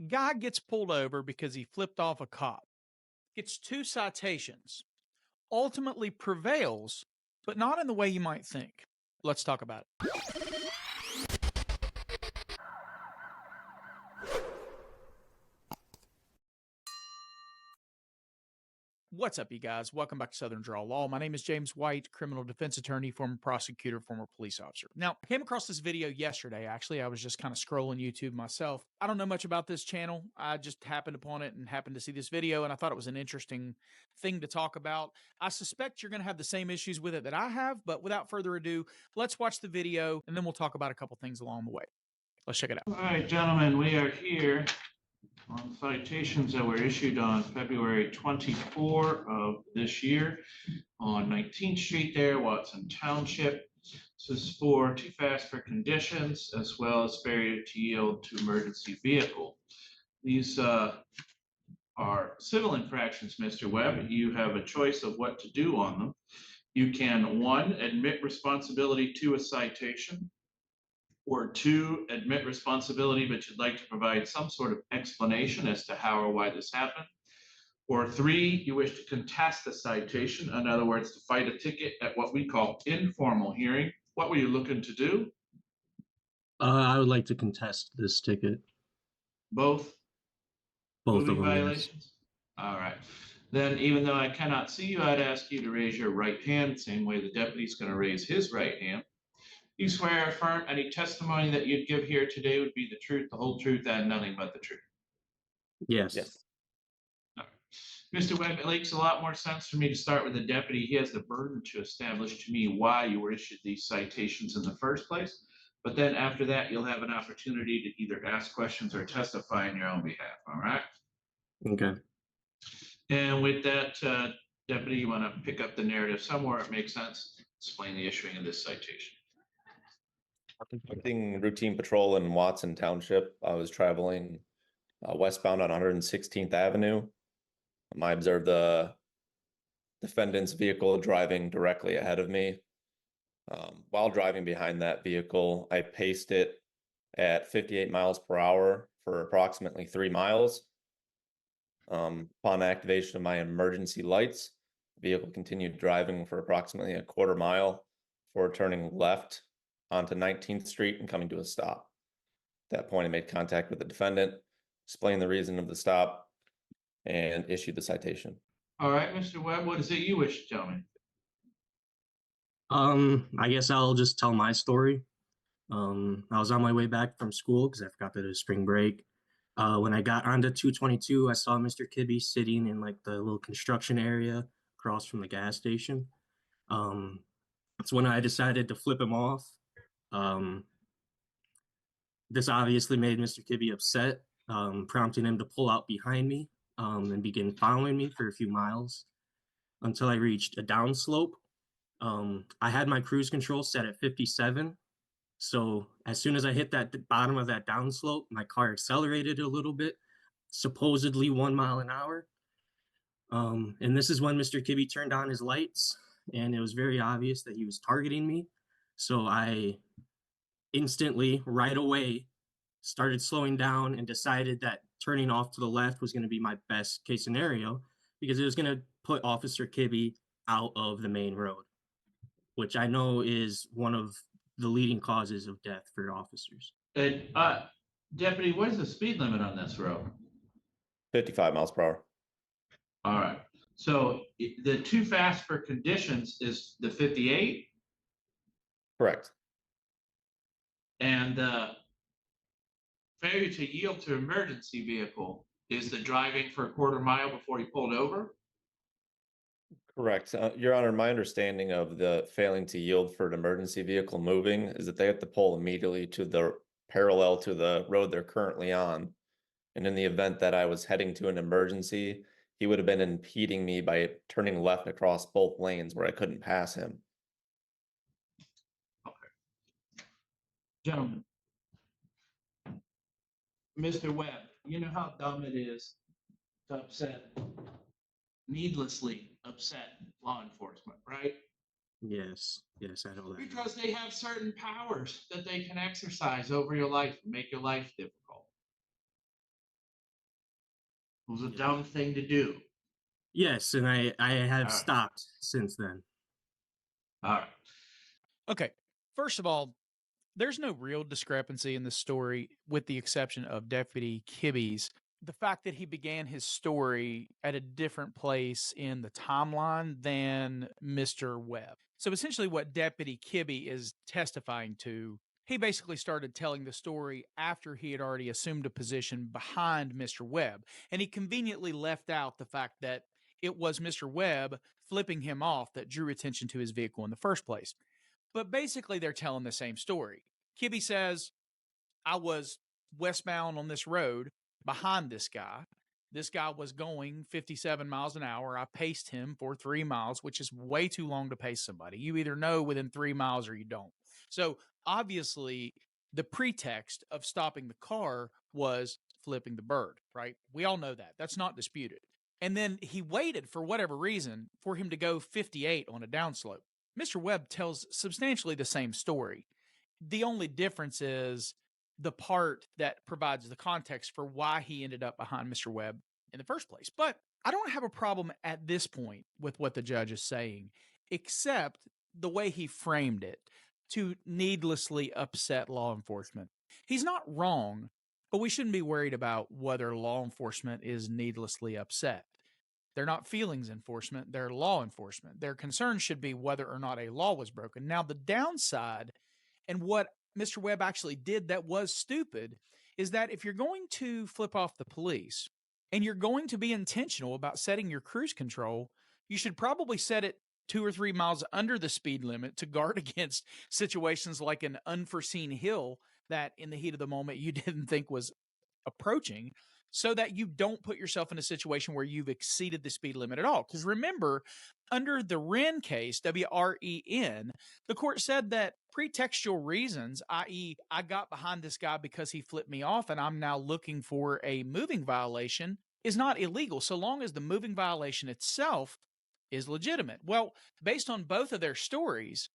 Guy gets pulled over because he flipped off a cop, gets 2 citations, ultimately prevails, but not in the way you might think. Let's talk about it. What's up, you guys? Welcome back to Southern Draw Law. My name is James White, criminal defense attorney, former prosecutor, former police officer. Now, I came across this video yesterday, actually. I was just kind of scrolling YouTube myself. I don't know much about this channel. I just happened upon it and happened to see this video, and I thought it was an interesting thing to talk about. I suspect you're going to have the same issues with it that I have, but without further ado, let's watch the video, and then we'll talk about a couple things along the way. Let's check it out. All right, gentlemen, we are here on citations that were issued on February 24 of this year on 19th Street there, Watson Township. This is for too fast for conditions as well as failure to yield to emergency vehicle. These are civil infractions, Mr. Webb. You have a choice of what to do on them. You can, 1, admit responsibility to a citation, or 2, admit responsibility, but you'd like to provide some sort of explanation as to how or why this happened. Or 3, you wish to contest the citation, in other words, to fight a ticket at what we call informal hearing. What were you looking to do? I would like to contest this ticket. Both? Both moving of them, violations? Yes. All right. Then, even though I cannot see you, I'd ask you to raise your right hand, same way the deputy's going to raise his right hand. You swear or affirm any testimony that you'd give here today would be the truth, the whole truth, and nothing but the truth? Yes. Yes. All right. Mr. Webb, it makes a lot more sense for me to start with the deputy. He has the burden to establish to me why you were issued these citations in the first place. But then after that, you'll have an opportunity to either ask questions or testify on your own behalf. All right? Okay. And with that, deputy, you want to pick up the narrative somewhere it makes sense? Explain the issuing of this citation. Conducting routine patrol in Watson Township. I was traveling westbound on 116th Avenue. I observed the defendant's vehicle driving directly ahead of me. While driving behind that vehicle, I paced it at 58 miles per hour for approximately 3 miles. Upon activation of my emergency lights, the vehicle continued driving for approximately a quarter mile before turning left onto 19th Street and coming to a stop. At that point, I made contact with the defendant, explained the reason of the stop, and issued the citation. All right, Mr. Webb, what is it you wish to tell me? I guess I'll just tell my story. I was on my way back from school because I forgot that it was spring break. When I got onto 222, I saw Mr. Kibbe sitting in like the little construction area across from the gas station. That's when I decided to flip him off. This obviously made Mr. Kibbe upset, prompting him to pull out behind me and begin following me for a few miles until I reached a downslope. I had my cruise control set at 57. So as soon as I hit that bottom of that downslope, my car accelerated a little bit, supposedly 1 mile an hour. And this is when Mr. Kibbe turned on his lights, and it was very obvious that he was targeting me. So I instantly, right away, started slowing down and decided that turning off to the left was going to be my best case scenario because it was going to put Officer Kibbe out of the main road, which I know is one of the leading causes of death for officers. And, Deputy, what is the speed limit on this road? 55 miles per hour. All right. So the too fast for conditions is the 58? Correct. And failure to yield to emergency vehicle is the driving for a quarter mile before he pulled over? Correct. Your Honor, my understanding of the failing to yield for an emergency vehicle moving is that they have to pull immediately to the parallel to the road they're currently on. And in the event that I was heading to an emergency, he would have been impeding me by turning left across both lanes where I couldn't pass him. Okay. Gentlemen, Mr. Webb, you know how dumb it is to needlessly upset law enforcement, right? Yes, I know that. Because they have certain powers that they can exercise over your life and make your life difficult. It was a dumb thing to do. Yes, and I have All right. stopped since then. All right. Okay. First of all, there's no real discrepancy in the story, with the exception of Deputy Kibbe's. The fact that he began his story at a different place in the timeline than Mr. Webb. So essentially, what Deputy Kibbe is testifying to, he basically started telling the story after he had already assumed a position behind Mr. Webb. And he conveniently left out the fact that it was Mr. Webb flipping him off that drew attention to his vehicle in the first place. But basically, they're telling the same story. Kibbe says, I was westbound on this road behind this guy. This guy was going 57 miles an hour. I paced him for 3 miles, which is way too long to pace somebody. You either know within 3 miles or you don't. So obviously, the pretext of stopping the car was flipping the bird, right? We all know that. That's not disputed. And then he waited for whatever reason for him to go 58 on a downslope. Mr. Webb tells substantially the same story. The only difference is the part that provides the context for why he ended up behind Mr. Webb in the first place. But I don't have a problem at this point with what the judge is saying, except the way he framed it to needlessly upset law enforcement. He's not wrong, but we shouldn't be worried about whether law enforcement is needlessly upset. They're not feelings enforcement, they're law enforcement. Their concern should be whether or not a law was broken. Now, the downside, and what Mr. Webb actually did that was stupid, is that if you're going to flip off the police and you're going to be intentional about setting your cruise control, you should probably set it 2 or 3 miles under the speed limit to guard against situations like an unforeseen hill that in the heat of the moment you didn't think was approaching, so that you don't put yourself in a situation where you've exceeded the speed limit at all. Because remember, under the Wren case, WREN, the court said that pretextual reasons, i.e., I got behind this guy because he flipped me off and I'm now looking for a moving violation, is not illegal so long as the moving violation itself is legitimate. Well, based on both of their stories,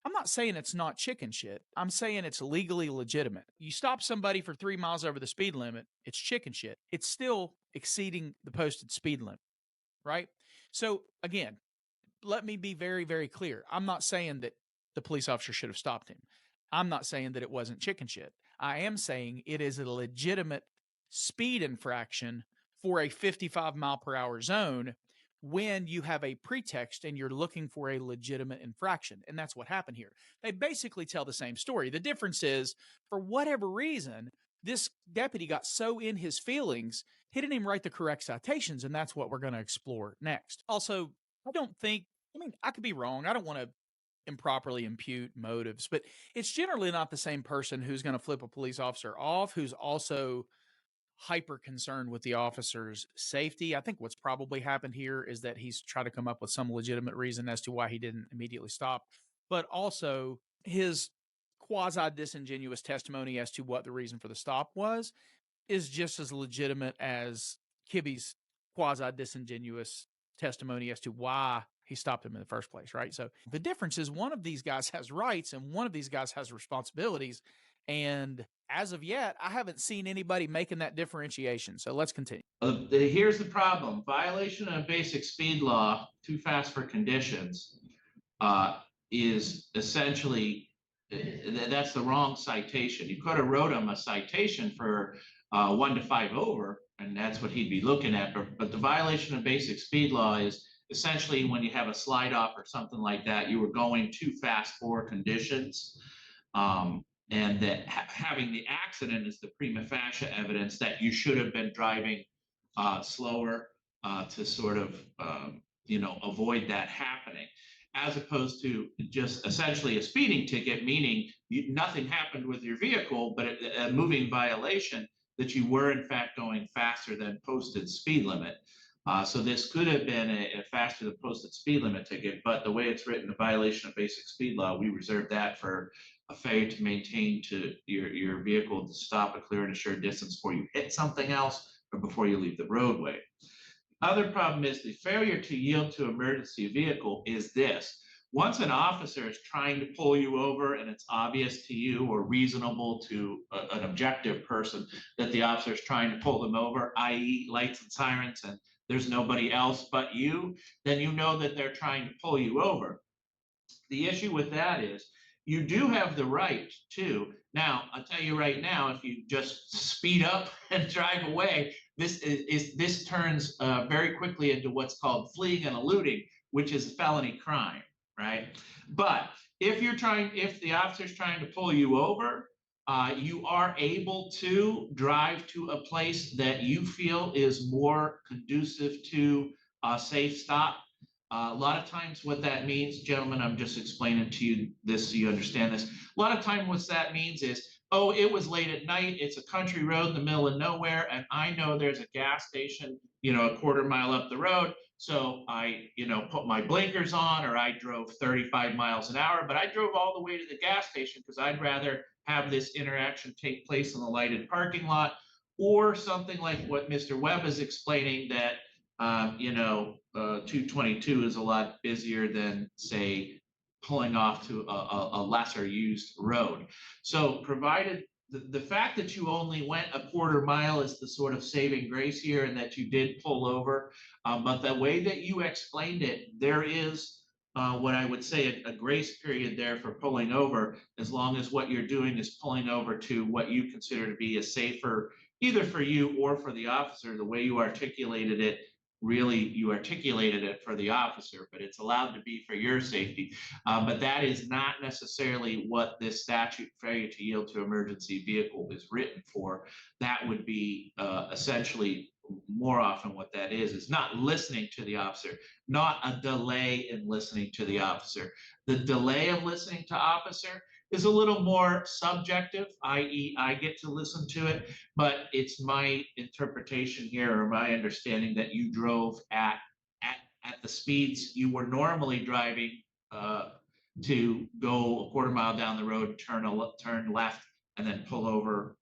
I'm not saying it's not chicken shit. I'm saying it's legally legitimate. You stop somebody for 3 miles over the speed limit, it's chicken shit. It's still exceeding the posted speed limit, right? So again, let me be very, very clear. I'm not saying that the police officer should have stopped him. I'm not saying that it wasn't chicken shit. I am saying it is a legitimate speed infraction for a 55 mile per hour zone when you have a pretext and you're looking for a legitimate infraction. And that's what happened here. They basically tell the same story. The difference is, for whatever reason, this deputy got so in his feelings, he didn't even write the correct citations, and that's what we're going to explore next. Also, I could be wrong. I don't want to improperly impute motives, but it's generally not the same person who's going to flip a police officer off who's also hyper concerned with the officer's safety. I think what's probably happened here is that he's tried to come up with some legitimate reason as to why he didn't immediately stop, but also his quasi disingenuous testimony as to what the reason for the stop was is just as legitimate as Kibbe's quasi disingenuous testimony as to why he stopped him in the first place, right? So the difference is one of these guys has rights and one of these guys has responsibilities. And as of yet, I haven't seen anybody making that differentiation. So let's continue. Here's the problem. Violation of basic speed law, too fast for conditions, is essentially, that's the wrong citation. You could have wrote him a citation for 1 to 5 over, and that's what he'd be looking at. But the violation of basic speed law is essentially when you have a slide off or something like that, you were going too fast for conditions. And that having the accident is the prima facie evidence that you should have been driving slower to sort of, avoid that happening, as opposed to just essentially a speeding ticket, meaning nothing happened with your vehicle, but a moving violation that you were in fact going faster than posted speed limit. So this could have been a faster than posted speed limit ticket, but the way it's written, the violation of basic speed law, we reserve that for a failure to maintain to your vehicle to stop a clear and assured distance before you hit something else or before you leave the roadway. Other problem is the failure to yield to emergency vehicle is this. once an officer is trying to pull you over and it's obvious to you or reasonable to an objective person that the officer is trying to pull them over, i.e. lights and sirens, and there's nobody else but you, then you know that they're trying to pull you over. The issue with that is you do have the right to. Now, I'll tell you right now, if you just speed up and drive away, this turns very quickly into what's called fleeing and eluding, which is a felony crime, right? But if the officer's trying to pull you over, you are able to drive to a place that you feel is more conducive to a safe stop. A lot of times what that means, gentlemen, I'm just explaining to you this so you understand this. A lot of time what that means is, oh, it was late at night, it's a country road in the middle of nowhere, and I know there's a gas station, a quarter mile up the road. So I, put my blinkers on, or I drove 35 miles an hour, but I drove all the way to the gas station because I'd rather have this interaction take place in the lighted parking lot, or something like what Mr. Webb is explaining, that 222 is a lot busier than, say, pulling off to a lesser used road. So provided the fact that you only went a quarter mile is the sort of saving grace here, and that you did pull over. But the way that you explained it, there is what I would say a grace period there for pulling over, as long as what you're doing is pulling over to what you consider to be a safer, either for you or for the officer. The way you articulated it, really, you articulated it for the officer, but it's allowed to be for your safety. But that is not necessarily what this statute, failure to yield to emergency vehicle, is written for. That would be essentially, more often what that is not listening to the officer, not a delay in listening to the officer. The delay of listening to officer is a little more subjective, i.e. I get to listen to it, but it's my interpretation here, or my understanding, that you drove at the speeds you were normally driving to go a quarter mile down the road, turn left, and then pull over,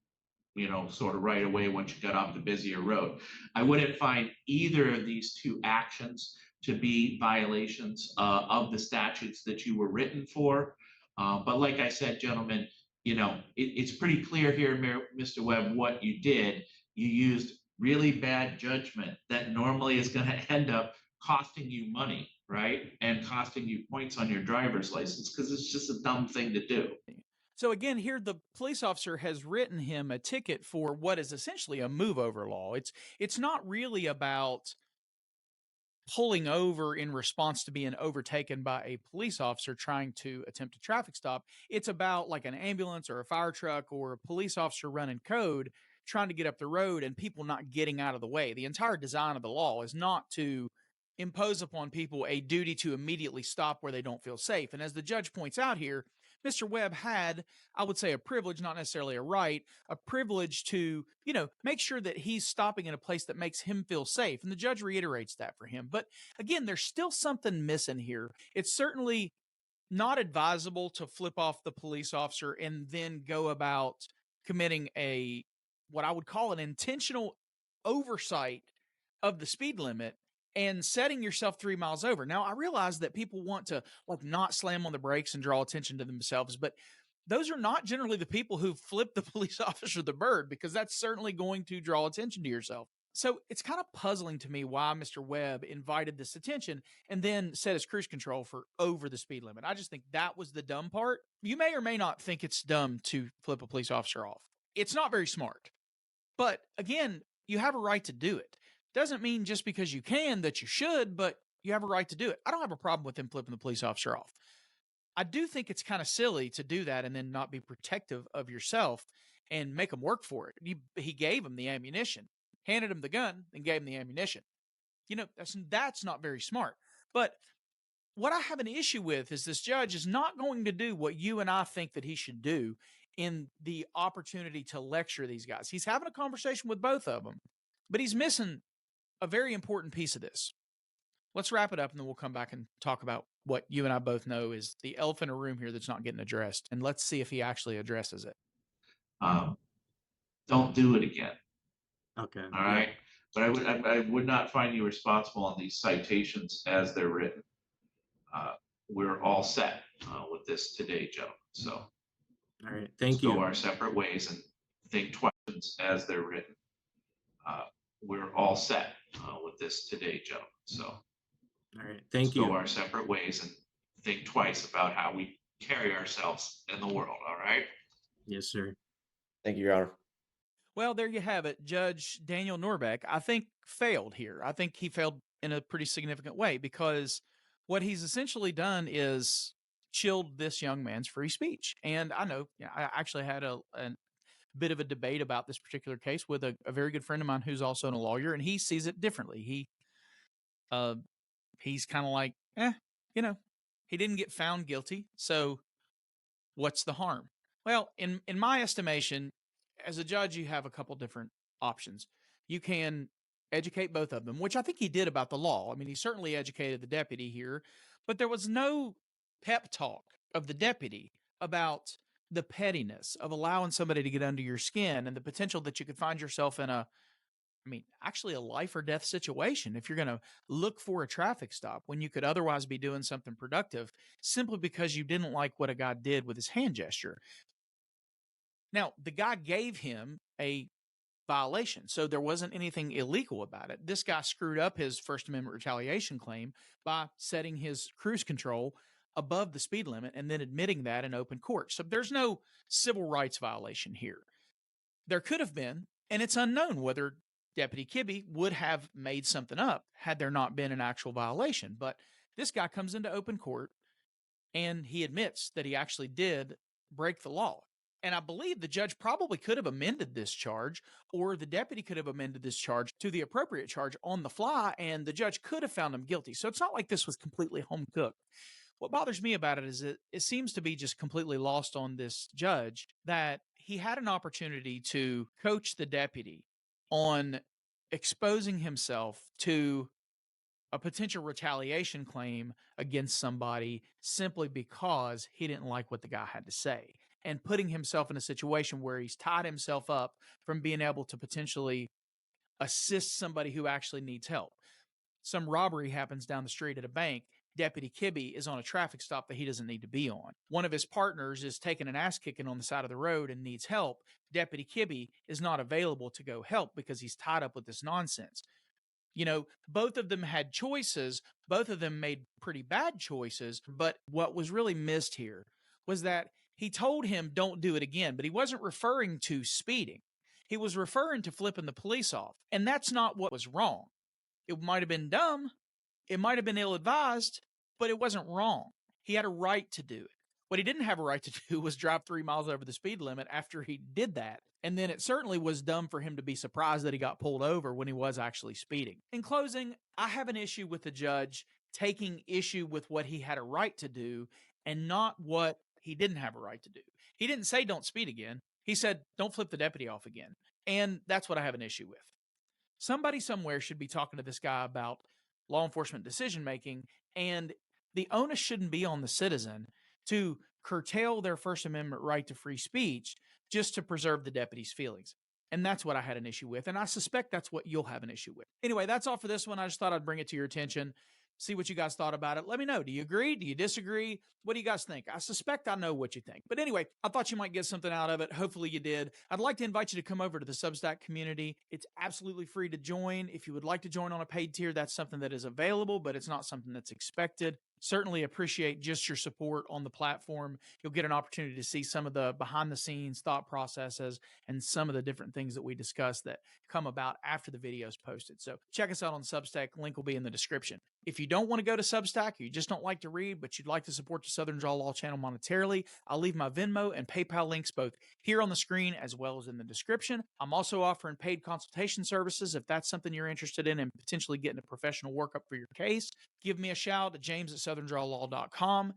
sort of right away once you got off the busier road. I wouldn't find either of these two actions to be violations of the statutes that you were written for. But like I said, gentlemen, it's pretty clear here, Mr. Webb, what you did. You used really bad judgment that normally is going to end up costing you money, right? And costing you points on your driver's license, because it's just a dumb thing to do. So again, here the police officer has written him a ticket for what is essentially a move over law. It's not really about pulling over in response to being overtaken by a police officer trying to attempt a traffic stop. It's about like an ambulance or a fire truck or a police officer running code trying to get up the road and people not getting out of the way. The entire design of the law is not to impose upon people a duty to immediately stop where they don't feel safe. And as the judge points out here, Mr. Webb had, I would say, a privilege, not necessarily a right, a privilege to, make sure that he's stopping in a place that makes him feel safe. And the judge reiterates that for him. But again, there's still something missing here. It's certainly not advisable to flip off the police officer and then go about committing what I would call an intentional oversight of the speed limit and setting yourself 3 miles over. Now, I realize that people want to not slam on the brakes and draw attention to themselves, but those are not generally the people who flip the police officer the bird, because that's certainly going to draw attention to yourself. So it's kind of puzzling to me why Mr. Webb invited this attention and then set his cruise control for over the speed limit. I just think that was the dumb part. You may or may not think it's dumb to flip a police officer off. It's not very smart. But again, you have a right to do it. Doesn't mean just because you can that you should, but you have a right to do it. I don't have a problem with him flipping the police officer off. I do think it's kind of silly to do that and then not be protective of yourself and make him work for it. He gave him the ammunition, handed him the gun, and gave him the ammunition. That's not very smart. But what I have an issue with is this judge is not going to do what you and I think that he should do in the opportunity to lecture these guys. He's having a conversation with both of them, but he's missing a very important piece of this. Let's wrap it up and then we'll come back and talk about what you and I both know is the elephant in the room here that's not getting addressed. And let's see if he actually addresses it. Don't do it again. Okay. All right. But I would not find you responsible on these citations as they're written. we're all set with this today, gentlemen. So All right, let's thank go you. our separate ways and think twice as they're written. We're all set with this today, gentlemen. So All right, let's thank go you. our separate ways and think twice about how we carry ourselves in the world. All right. Yes, sir. Thank you, Your Honor. Well, there you have it. Judge Daniel Norbeck, I think, failed here. I think he failed in a pretty significant way because what he's essentially done is chilled this young man's free speech. And I know, I actually had a bit of a debate about this particular case with a very good friend of mine who's also a lawyer, and he sees it differently. He's kind of like, he didn't get found guilty, so what's the harm? Well, in my estimation, as a judge, you have a couple different options. You can educate both of them, which I think he did about the law. I mean, he certainly educated the deputy here, but there was no pep talk of the deputy about the pettiness of allowing somebody to get under your skin and the potential that you could find yourself in actually a life or death situation if you're going to look for a traffic stop when you could otherwise be doing something productive simply because you didn't like what a guy did with his hand gesture. Now, the guy gave him a violation, so there wasn't anything illegal about it. This guy screwed up his First Amendment retaliation claim by setting his cruise control above the speed limit and then admitting that in open court. So there's no civil rights violation here. There could have been, and it's unknown whether Deputy Kibbe would have made something up had there not been an actual violation. But this guy comes into open court and he admits that he actually did break the law. And I believe the judge probably could have amended this charge, or the deputy could have amended this charge to the appropriate charge on the fly, and the judge could have found him guilty. So it's not like this was completely home cooked. What bothers me about it is that it seems to be just completely lost on this judge that he had an opportunity to coach the deputy on exposing himself to a potential retaliation claim against somebody simply because he didn't like what the guy had to say, and putting himself in a situation where he's tied himself up from being able to potentially assist somebody who actually needs help. Some robbery happens down the street at a bank. Deputy Kibbe is on a traffic stop that he doesn't need to be on. One of his partners is taking an ass kicking on the side of the road and needs help. Deputy Kibbe is not available to go help because he's tied up with this nonsense. Both of them had choices. Both of them made pretty bad choices. But what was really missed here was that he told him, don't do it again. But he wasn't referring to speeding. He was referring to flipping the police off. And that's not what was wrong. It might have been dumb. It might have been ill-advised, but it wasn't wrong. He had a right to do it. What he didn't have a right to do was drive 3 miles over the speed limit after he did that. And then it certainly was dumb for him to be surprised that he got pulled over when he was actually speeding. In closing, I have an issue with the judge taking issue with what he had a right to do and not what he didn't have a right to do. He didn't say don't speed again. He said don't flip the deputy off again. And that's what I have an issue with. Somebody somewhere should be talking to this guy about law enforcement decision making, and the onus shouldn't be on the citizen to curtail their First Amendment right to free speech just to preserve the deputy's feelings. And that's what I had an issue with, and I suspect that's what you'll have an issue with. Anyway, that's all for this one. I just thought I'd bring it to your attention. See what you guys thought about it. Let me know. Do you agree? Do you disagree? What do you guys think? I suspect I know what you think. But anyway, I thought you might get something out of it. Hopefully you did. I'd like to invite you to come over to the Substack community. It's absolutely free to join. If you would like to join on a paid tier, that's something that is available, but it's not something that's expected. Certainly appreciate just your support on the platform. You'll get an opportunity to see some of the behind the scenes thought processes and some of the different things that we discuss that come about after the video is posted. So check us out on Substack. Link will be in the description. If you don't want to go to Substack, or you just don't like to read, but you'd like to support the Southern Draw Law channel monetarily, I'll leave my Venmo and PayPal links both here on the screen as well as in the description. I'm also offering paid consultation services if that's something you're interested in and potentially getting a professional workup for your case. Give me a shout at james@southerndrawlaw.com.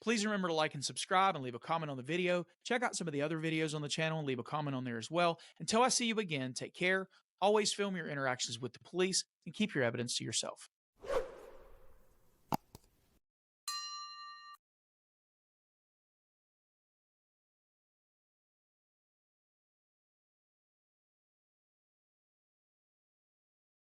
Please remember to like and subscribe and leave a comment on the video. Check out some of the other videos on the channel and leave a comment on there as well. Until I see you again, take care. Always film your interactions with the police and keep your evidence to yourself.